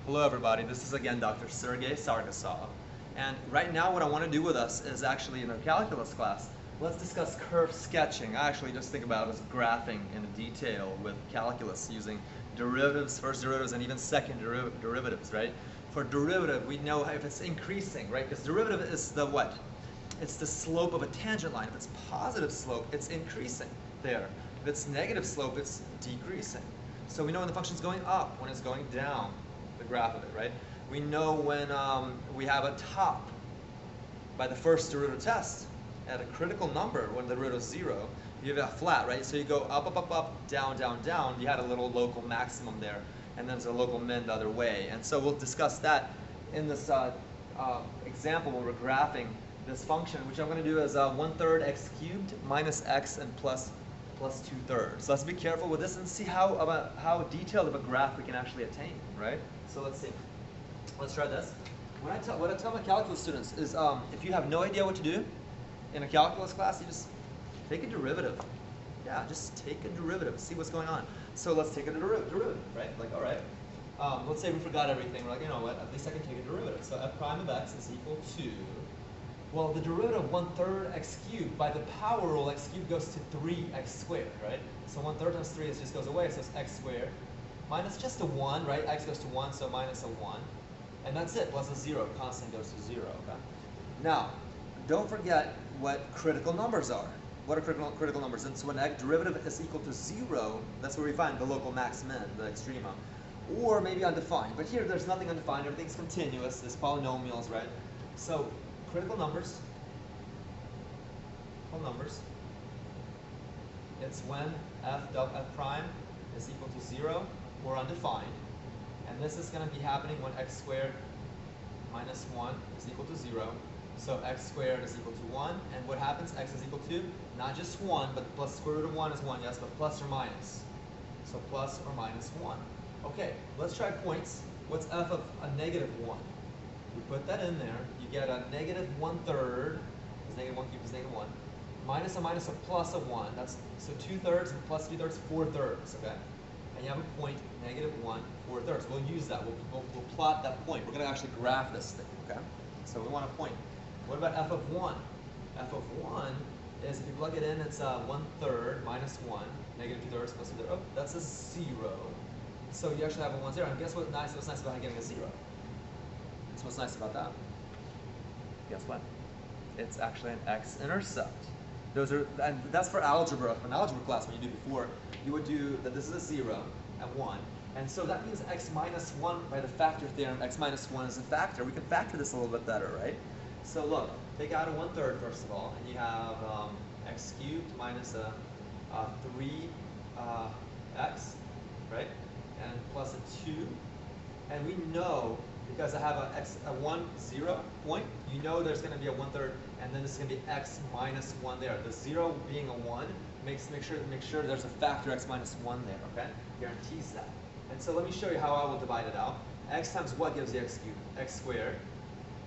Hello everybody, this is again Dr. Sergey Sarkisov. And right now what I want to do with us is actually in our calculus class, let's discuss curve sketching. I actually just think about it as graphing in detail with calculus using derivatives, first derivatives, and even second derivatives, right? For derivative, we know if it's increasing, right? Because derivative is the what? It's the slope of a tangent line. If it's positive slope, it's increasing there. If it's negative slope, it's decreasing. So we know when the function's going up, when it's going down, the graph of it, right? We know when we have a top by the first derivative test at a critical number when the derivative is 0, you have a flat, right? So you go up, up, up, up, down, down, down. You had a little local maximum there, and then there's a local min the other way. And so we'll discuss that in this example when we're graphing this function, which I'm going to do as 1/3 x cubed minus x and plus 2/3. So let's be careful with this and see how detailed of a graph we can actually attain, right? So let's see. Let's try this. What I tell my calculus students is if you have no idea what to do in a calculus class, you just take a derivative. Yeah, just take a derivative, see what's going on. So let's take a derivative, right? Like, all right. Let's say we forgot everything. We're like, you know what, at least I can take a derivative. So f prime of x is equal to, well, the derivative of 1/3 x cubed, by the power rule, x cubed goes to 3x squared, right? So 1/3 times 3 just goes away, so it's x squared. Minus just a 1, right? X goes to 1, so minus a 1. And that's it, plus a 0. Constant goes to 0, okay? Now, don't forget what critical numbers are. What are critical numbers? And so when a derivative is equal to 0, that's where we find the local max min, the extrema. Or maybe undefined. But here, there's nothing undefined. Everything's continuous. There's polynomials, right? So critical numbers, it's when f prime is equal to 0 or undefined. And this is going to be happening when x squared minus 1 is equal to 0. So x squared is equal to 1. And what happens? X is equal to not just 1, but plus square root of 1 is 1, yes, but plus or minus. So plus or minus 1. Okay, let's try points. What's f of a negative 1? We put that in there. You get a negative 1/3, because negative 1 cubed is negative 1, minus a plus of 1. That's so 2/3 and plus 2/3, 4/3, okay? And you have a point, negative 1, 4/3. We'll use that. We'll plot that point. We're going to actually graph this thing, okay? So we want a point. What about f of 1? F of 1 is, if you plug it in, it's 1/3 minus 1, negative 2/3 plus 2/3. Oh, that's a 0. So you actually have a 1, 0. And guess what's nice about getting a 0? So what's nice about that? Guess what? It's actually an x-intercept. And that's for algebra. In algebra class, when you do before, you would do that this is a 0 and 1. And so that means x minus 1 by the factor theorem, x minus 1 is a factor. We can factor this a little bit better, right? So look, take out a 1/3 first of all, and you have x cubed minus a 3x, right? And plus a 2. And we know, because I have a 1, 0 point, you know there's going to be a 1/3, and then this is going to be x minus 1 there. The 0 being a 1 make sure there's a factor x minus 1 there, okay? Guarantees that. And so let me show you how I will divide it out. X times what gives you x cubed? X squared.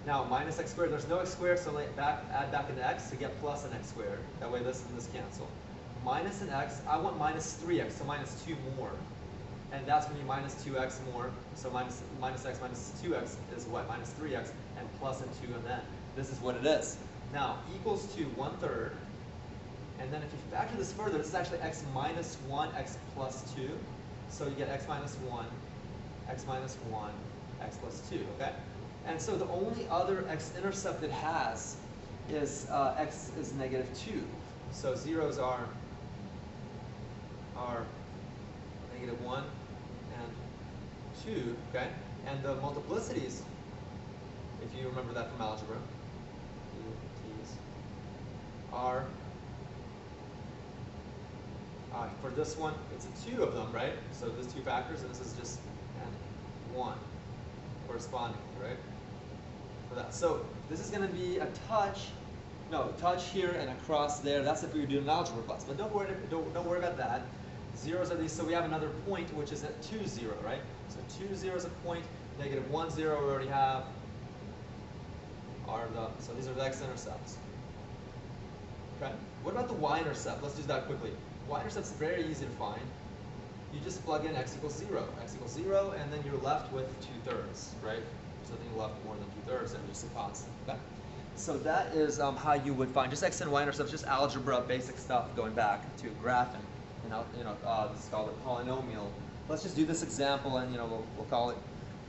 Now minus x squared, there's no x squared, so add back an x to get plus an x squared. That way this and this cancel. Minus an x, I want minus 3x, so minus 2 more. And that's when you minus 2x more, so minus x minus 2x is what? Minus 3x, and plus a 2, and then this is what it is. Now, equals to 1/3, and then if you factor this further, this is actually x minus 1, x plus 2. So you get x minus 1, x minus 1, x plus 2, okay? And so the only other x-intercept it has is x is negative 2. So zeros are negative 1 and 2, okay? And the multiplicities, if you remember that from algebra, T's, are, for this one, it's a 2 of them, right? So there's 2 factors, and this is just 1 corresponding, right? For that. So this is going to be a touch here and across there. That's if we were doing an algebra class. But don't worry about that. Zeros are these, so we have another point, which is at 2, 0, right? So 2, 0 is a point, negative 1, 0 we already have, so these are the x-intercepts. Okay? What about the y-intercept? Let's do that quickly. Y-intercept is very easy to find. you just plug in x equals 0. X equals 0, and then you're left with 2/3, right? There's nothing left more than 2/3, and just a constant. Okay? So that is how you would find just x and y intercepts, just algebra, basic stuff going back to graphing. This is called a polynomial. Let's just do this example, and we'll call it.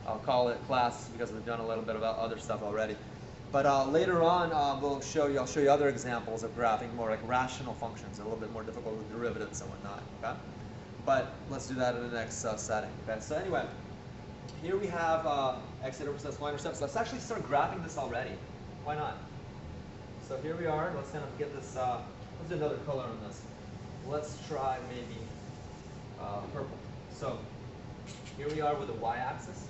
I'll call it class because we've done a little bit about other stuff already. But later on, I'll show you other examples of graphing, more like rational functions, a little bit more difficult with derivatives and whatnot. Okay, but let's do that in the next setting. Okay, so anyway, here we have x intercepts, y intercepts. Let's actually start graphing this already. Why not? So here we are. Let's kind of get this. Let's do another color on this. Let's try maybe purple. So here we are with the y-axis.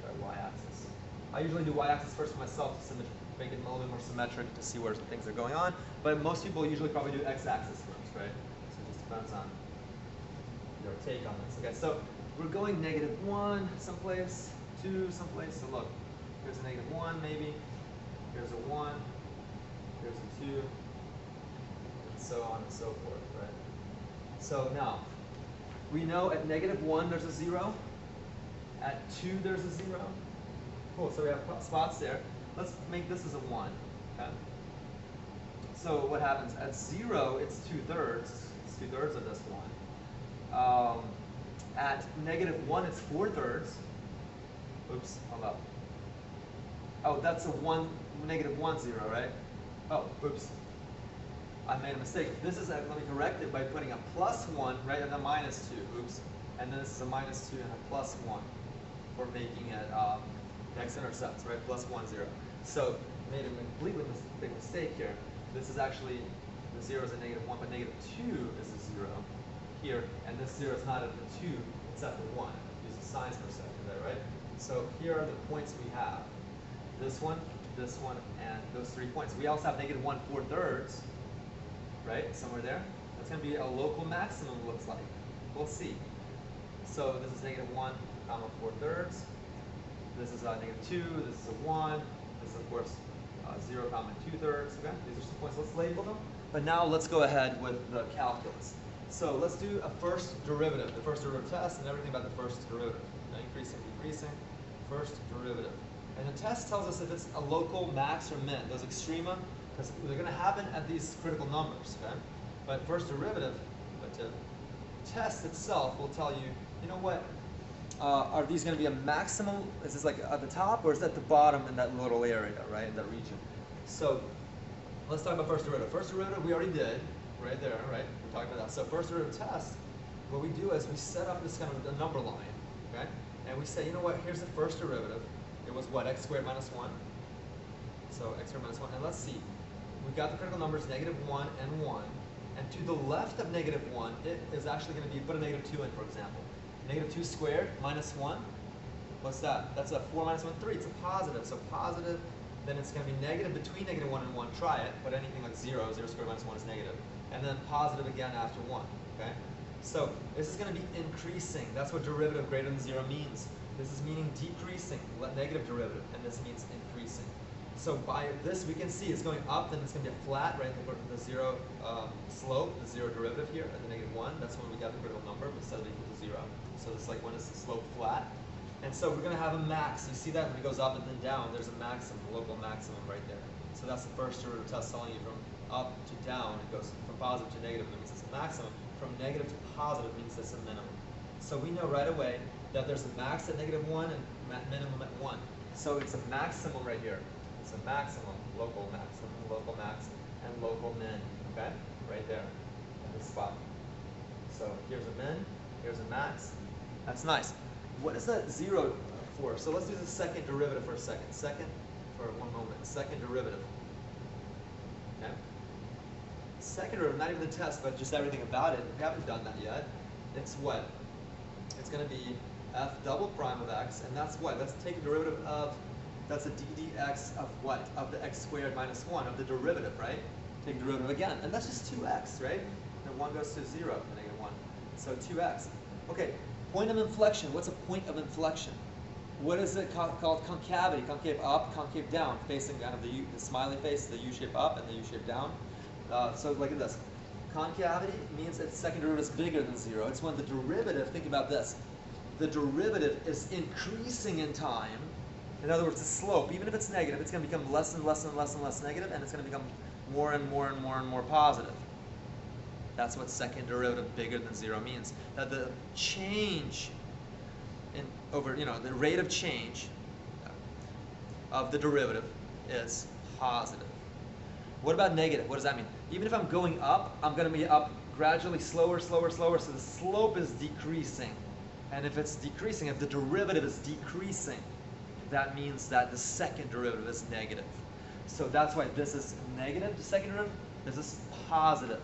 Try y-axis. I usually do y-axis first for myself to make it a little bit more symmetric to see where things are going on. But most people usually probably do x-axis first, right? So it just depends on your take on this. Okay, so we're going -1 someplace, 2 someplace. So look, here's a -1 maybe. Here's a 1. Here's a 2. And so on and so forth, right? So now, we know at -1 there's a 0. At 2 there's a 0. Cool, so we have spots there. Let's make this as a 1. Okay? So what happens? At 0, it's 2/3. It's 2/3 of this 1. At -1, it's 4/3. Oops, hold up. Oh, that's a 1, -1, 0, right? Oh, oops. I made a mistake. This is, let me correct it by putting a +1, right, and a -2. Oops. And then this is a -2 and a +1 for making it x-intercepts, right? +1, 0. So made a completely big mistake here. This is actually, the 0 is a -1, but -2 is a 0 here, and this 0 is not at the 2, it's at the 1. Use the signs for a second there, right? So here are the points we have. This one, and those 3 points. We also have -1, 4/3, right? Somewhere there. That's going to be a local maximum, looks like. We'll see. So this is -1, 4/3. This is a -2. This is a 1. This is, of course, 0, 2/3. Okay? These are some points. Let's label them. But now let's go ahead with the calculus. So let's do a first derivative, the first derivative test, and everything about the first derivative. Increasing, decreasing, first derivative. And the test tells us if it's a local max or min, those extrema, because they're going to happen at these critical numbers. Okay? But first derivative, the test itself will tell you, you know what, are these going to be a maximum? Is this like at the top, or is that the bottom in that little area, right, in that region? So let's talk about first derivative. First derivative we already did, right there, right? We talked about that. So first derivative test, what we do is we set up this kind of a number line, okay? And we say, you know what, here's the first derivative. It was what, x squared minus 1? So x squared minus 1, and let's see. We've got the critical numbers -1 and 1. And to the left of -1, it is actually going to be, put a -2 in, for example. -2 squared minus 1, what's that? That's a 4 minus 1, 3. It's a positive. So positive, then it's going to be negative between -1 and 1. Try it, but anything like 0, 0 squared minus 1 is negative. And then positive again after 1. Okay? So this is going to be increasing. That's what derivative greater than 0 means. This is meaning decreasing, negative derivative, and this means increasing. So by this, we can see it's going up, then it's going to be a flat, right? The 0 slope, the 0 derivative here at the -1. That's when we got the critical number, but instead of equal to 0. So it's like when is the slope flat? And so we're going to have a max. You see that when it goes up and then down, there's a maximum, a local maximum right there. So that's the first derivative test telling you from up to down. It goes from positive to negative, that means it's a maximum. From negative to positive means it's a minimum. So we know right away that there's a max at -1 and minimum at 1. So it's a maximum right here. It's a maximum, local max, and local min, okay? Right there, in this spot. So here's a min, here's a max. That's nice. What is that 0 for? So let's do the second derivative for a second. For one moment, second derivative. Okay? Second derivative, not even the test, but just everything about it. We haven't done that yet. It's what? It's going to be f double prime of x, and that's what? Let's take a derivative of, that's a ddx of what? Of the x squared minus 1, of the derivative, right? Take a derivative again, and that's just 2x, right? And 1 goes to 0, -1. So 2x. Okay, point of inflection. What's a point of inflection? What is it called? Concavity. Concave up, concave down, facing kind of the smiley face, the U shape up and the U shape down. So look at this. Concavity means its second derivative is bigger than 0. It's when the derivative, think about this, the derivative is increasing in time. In other words, the slope, even if it's negative, it's going to become less and less and less and less negative, and it's going to become more and more and more and more positive. That's what second derivative bigger than 0 means. That the change in the rate of change of the derivative is positive. What about negative? What does that mean? Even if I'm going up, I'm going to be up gradually slower, slower, slower, so the slope is decreasing. And if it's decreasing, if the derivative is decreasing, that means that the second derivative is negative. So that's why this is negative, the second derivative. This is positive.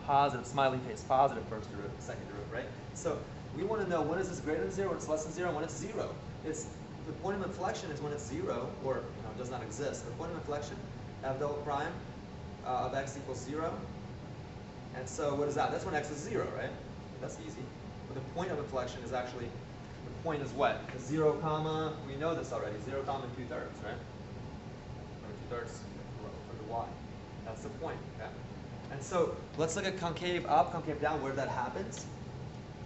Positive, smiley face, positive first derivative, second derivative, right? So we want to know when is this greater than 0, when it's less than 0, and when it's 0. The point of inflection is when it's 0, or it does not exist. The point of inflection, f double prime of x equals 0. And so what is that? That's when x is 0, right? That's easy. But the point of inflection is actually, the point is what? The 0 comma, we know this already, 0 comma 2/3, right? Or 2/3 for the y. That's the point, okay? And so let's look at concave up, concave down, where that happens.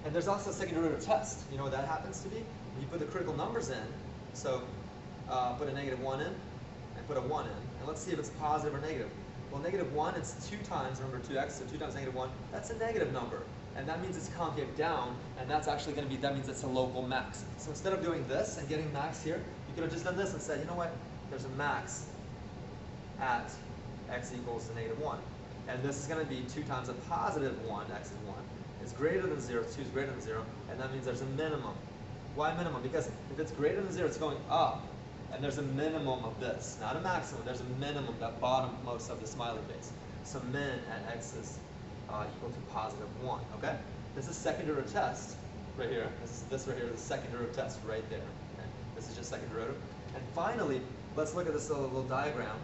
And there's also a second derivative test. You know what that happens to be? You put the critical numbers in. So put a -1 in and put a 1 in. And let's see if it's positive or negative. Well, -1, it's 2 times, remember 2x, so 2 times -1, that's a negative number. And that means it's concave down, and that's actually going to be, that means it's a local max. So instead of doing this and getting max here, you could have just done this and said, you know what, there's a max at x equals to -1. And this is going to be 2 times a positive 1, x is 1. It's greater than 0, 2 is greater than 0, and that means there's a minimum. Why minimum? Because if it's greater than 0, it's going up, and there's a minimum of this. Not a maximum, there's a minimum, that bottommost of the smiley face. So min at x is equal to positive 1, okay? This is second derivative test right here. This right here is the second derivative test right there. Okay? This is just second derivative. And finally, let's look at this little diagram.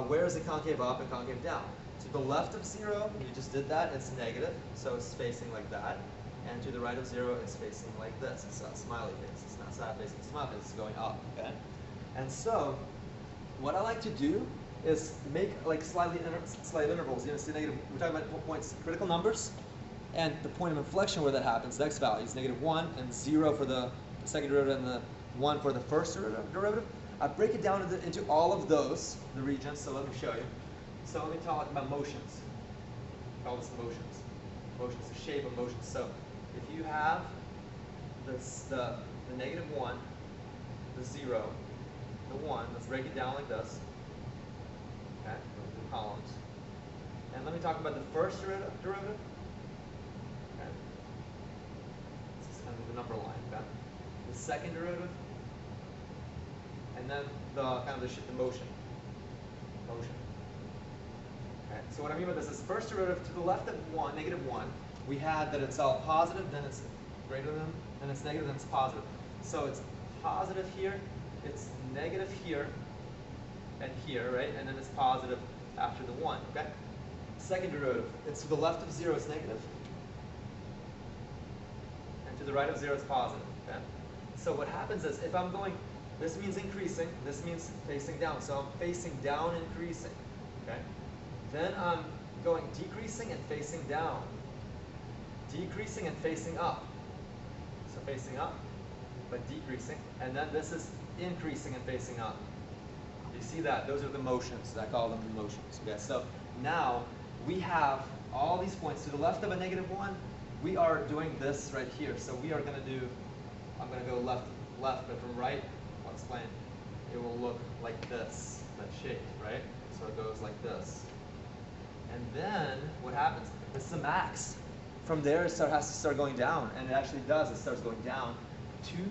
Where is the concave up and concave down? To the left of 0, we just did that, it's negative, so it's facing like that. And to the right of 0, it's facing like this. It's a smiley face. It's not sad facing smiley face, it's going up, okay? And so, what I like to do is make like slight intervals. You know, see negative, we're talking about points, critical numbers, and the point of inflection where that happens, the x values, -1 and 0 for the second derivative and the 1 for the first derivative. I break it down into all of those, the regions, so let me show you. So let me talk about motions. Call this motions. Motions, the shape of motions. So if you have this, the -1, the 0, the 1, let's break it down like this. Okay, the columns. And let me talk about the first derivative. Okay. This is kind of the number line, okay? The second derivative. And then the kind of the motion. Motion. Okay. So what I mean by this is first derivative to the left of -1, we had that it's all positive, then it's greater than, then it's negative, then it's positive. So it's positive here, it's negative here, and here, right? And then it's positive after the 1, okay? Second derivative, it's to the left of 0, it's negative. And to the right of 0, it's positive, okay? So what happens is, if I'm going, this means increasing, this means facing down. So I'm facing down, increasing, okay? Then I'm going decreasing and facing down. Decreasing and facing up. So facing up, but decreasing. And then this is increasing and facing up. You see that? Those are the motions. I call them the motions. Okay, so now we have all these points. To the left of a -1, we are doing this right here. So we are going to do, I'm going to go left, but from right, I'll explain. It will look like this, that shape, right? So it goes like this. And then what happens? This is a max. From there, it has to start going down, and it actually does. It starts going down to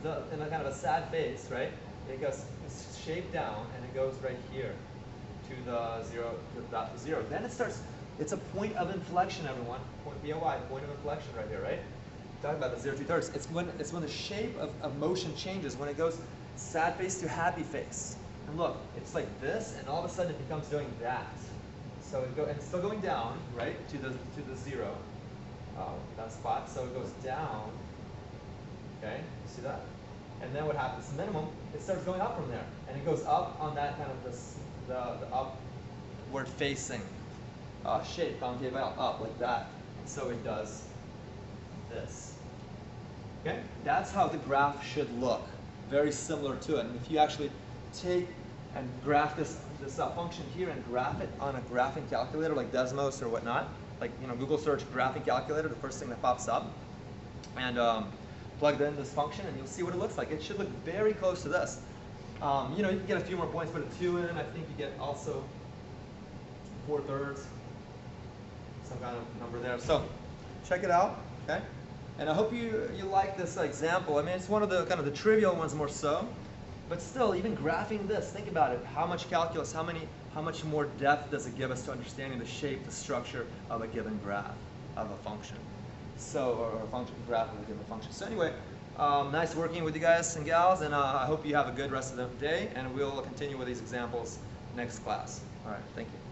the, in a kind of a sad face, right? It goes, it's shaped down, and it goes right here to the 0, to the 0. Then it starts, it's a point of inflection, everyone. Point POI, point of inflection right here, right? Talking about the 0 2/3. It's when the shape of motion changes, when it goes sad face to happy face. And look, it's like this, and all of a sudden it becomes doing that. So and it's still going down, right, to the 0, that spot. So it goes down. Okay, you see that? And then what happens? Minimum, it starts going up from there, and it goes up on that kind of the upward facing shape, concave out, up like that. So it does this. Okay, that's how the graph should look. Very similar to it. And if you actually take and graph this function here and graph it on a graphing calculator like Desmos or whatnot, like Google search graphing calculator, the first thing that pops up, and plug in this function, and you'll see what it looks like. It should look very close to this. You can get a few more points, put a 2 in. I think you get also 4/3, some kind of number there. So check it out, okay? And I hope you like this example. I mean, it's one of the kind of the trivial ones more so, but still, even graphing this, think about it. How much calculus, how much more depth does it give us to understanding the shape, the structure of a given graph of a function? So, or a function graph of a given function. So anyway, nice working with you guys and gals, and I hope you have a good rest of the day, and we'll continue with these examples next class. All right, thank you.